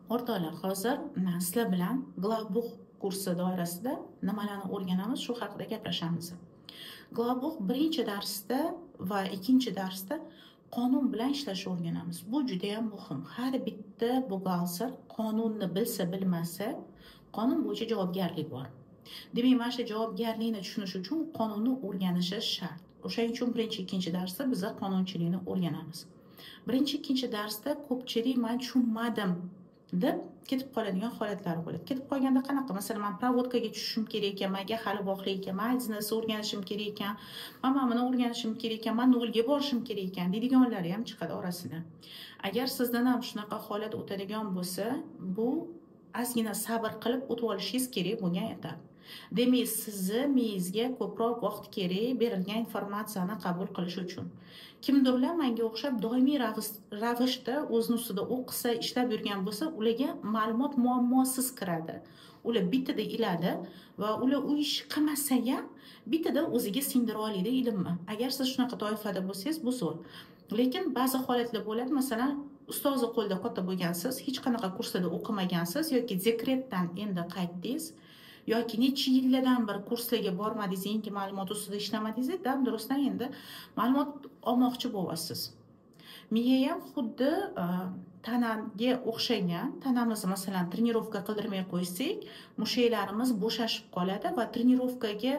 O'rtoqlar, hozir sizlar bilan Glavbook kursi doirasida nimalarni o'rganamiz, shu haqida gaplashamiz. Glavbook birinchi darsda va ikkinchi darsda qonun bilan ishlashni o'rganamiz. Bu juda ham muhim. Har bitta buxgalter qonunni bilsa, bilmasa, qonun bo'yicha javobgarlik bor. Demak, mana shu javobgarlikni tushunish uchun qonunni o'rganishi shart. O'shaning uchun birinchi, ikkinchi darsda biz qonunchilikni o'rganamiz. Birinchi, ikkinchi darsda ko'pchilik men tushunmadim deb ketib qoladigan holatlar bo'ladi. Ketib qolganda qanaqa? Masalan, men provodkaga tushishim kerak ekan, menga hali vaqtli ekan, men biznesni o'rganishim kerak ekan, men mana buni o'rganishim kerak ekan, men nolga borishim kerak ekan deydiganlar ham chiqadi orasidan. Agar sizdan ham shunaqa holat o'tadigan bo'lsa, bu ozgina sabr qilib o'tib olishingiz kerak bo'lgan etap. Demak, sizni miyangizga ko'proq vaqt kerak berilgan informatsiyani qabul qilish uchun. Kimdirlar menga o'xshab doimiy ravishda o'zini ustida o'qisa, ishlab yurgan bo'lsa, ularga ma'lumot muammosiz kiradi. Ular bitada iladi va ular u ish qilmasa ham bitada o'ziga singdira oladi ilmni. Agar siz shunaqa toifada bo'lsangiz, bu zo'r. Lekin ba'zi holatlar bo'ladi, masalan, ustozni qo'lida katta bo'lgansiz, hech qanaqa kurslarda o'qimagansiz yoki dekretdan endi qaytdingiz yoki necha yillardan bir kurslarga bormadingiz, yangi ma'lumot ustida ishlamadingiz, dabdurustdan endi ma'lumot olmoqchi bo'lyapsiz. Miya ham xuddi tanaga o'xshagan. Tanamizni masalan trenirovka qildirmay qo'ysak, mushaklarimiz bo'shashib qoladi va trenirovkaga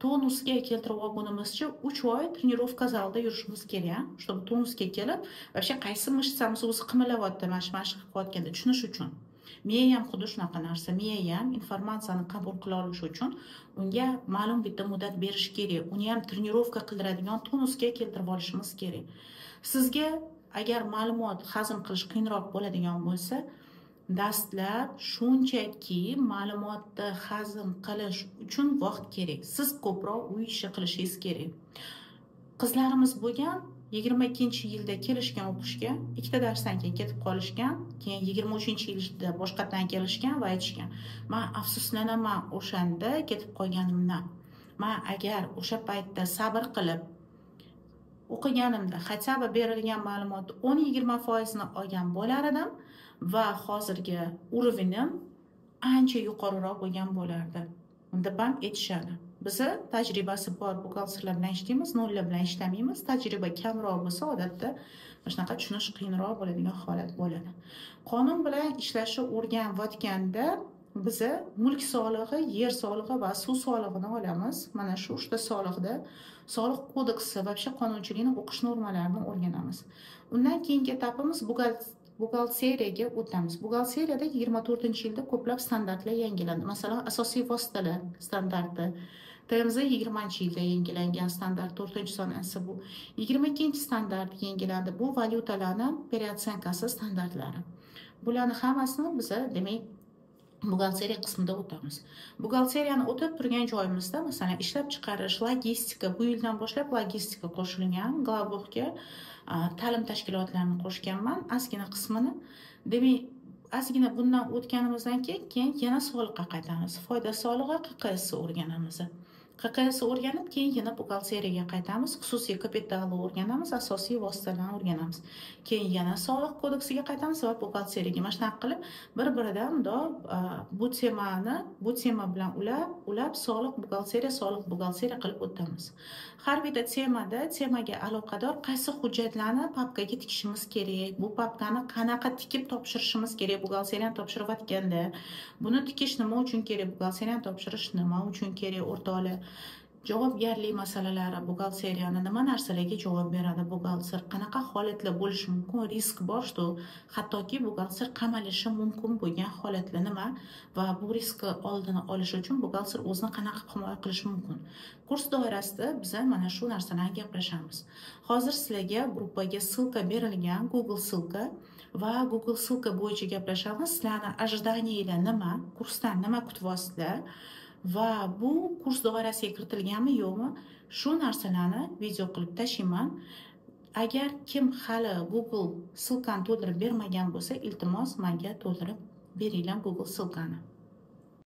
tonusga keltirib olgunimizcha 3 oy trenirovka zalida yurishimiz kerak, чтобы tonusga kelib, вообще qaysi mishsamiz o'zi qimirlayapti, mashq qilayotganda tushunish uchun. Miya ham xuddi shunaqa narsa. Miya ham informatsiyani qabul qila olish uchun unga ma'lum bitta muddat berish kerak. Uni ham trenirovka qildiradigan tonusga keltirib olishimiz kerak. Sizga agar ma'lumot hazm qilish qiyinroq bo'ladigan bo'lsa, dastlab shunchaki ma'lumotni hazm qilish uchun vaqt kerak. Siz ko'proq uy ishi qilishingiz kerak. Qizlarimiz bo'lgan 22-yilda kelishgan o'qishga, ikkita darsdan keyin ketib qolishgan, keyin 23-yilda boshqatdan kelishgan va aytishgan: "Men afsuslanaman o'shanda ketib qolganimdan. Men agar o'sha paytda sabr qilib o'qiganimda хотя бы berilgan ma'lumot 10-20% ni olgan bo'lar edim va hozirgi urovenim ancha yuqoriroq bo'lgan bo'lardi." Unda bank aytishadi. Bizi tajribasi bor buxgalterlar bilan ishlaymiz, nollar bilan ishlamaymiz. Tajriba kamroq bo'lsa, odatda mana shunaqa tushunish qiyinroq bo'ladigan holat bo'ladi. Qonun bilan ishlashni o'rganayotganda bizi mulk solig'i, yer solig'i va suv solig'ini olamiz. Mana shu 3 ta solig'da soliq kodeksi va qonunchilikni o'qish normalarini o'rganamiz. Undan keyingi etapimiz buxgalteriyaga o'tamiz. Buxgalteriyada 24-yilda ko'plab standartlar yangilandi. Masalan, asosiy vositalar standarti TMZ 20-yilda yangilangan standart 4-sonasi bu. 22-standart yangilandi. Bu valyutalarni periotsenkasi standartlari. Bularni hammasini biz demak buxgalteriya qismida o'tamiz. Buxgalteriyani o'tib turgan joyimizda masalan ishlab chiqarish, logistika, bu yildan boshlab logistika qo'shilgan, Glavbookga ta'lim tashkilotlarini qo'shganman, ozgina qismini. Demak, ozgina bundan o'tganimizdan keyin yana soliqqa qaytamiz. Foyda solig'i, QQS o'rganamiz. QQS o'rganib, keyin yana buxgalteriyaga qaytamiz, xususiy kapitalni o'rganamiz, asosiy vositalarni o'rganamiz. Keyin yana soliq kodeksiga qaytamiz va buxgalteriyaga. Mana shunaqa qilib bir-biridan bu tema bilan ulab soliq buxgalteriya qilib o'tamiz. Har bitta temaga aloqador qaysi hujjatlarni papkaga tikishimiz kerak, bu papkani qanaqa tikib topshirishimiz kerak buxgalteriyani topshirayotganda, buni tikish nima uchun kerak, buxgalteriyani topshirish nima uchun kerak, o'rtoqlar. Javobgarlik masalalari, buxgalteriyani nima narsalarga javob beradi buxgalter, qanaqa holatlar bo'lishi mumkin, risk bor, что hattoki buxgalter qamalishi mumkin bo'lgan holatlar nima va bu riskni oldini olish uchun buxgalter o'zini qanaqa himoya qilishi mumkin. Kurs doirasida biz mana shu narsalarni gaplashamiz. Hozir sizlarga gruppaga ссылка berilgan, Google ссылка va Google ссылка bo'yicha gaplashamiz. Sizlarni ожиданиялар nima, kursdan nima kutyapsizlar va bu kurs doirasiga kiritilganmi yo'qmi, shu narsalarni video qilib tashlayman. Agar kim hali Google ссылкani to'ldirib bermagan bo'lsa, iltimos menga to'ldirib beringlar Google ссылкani.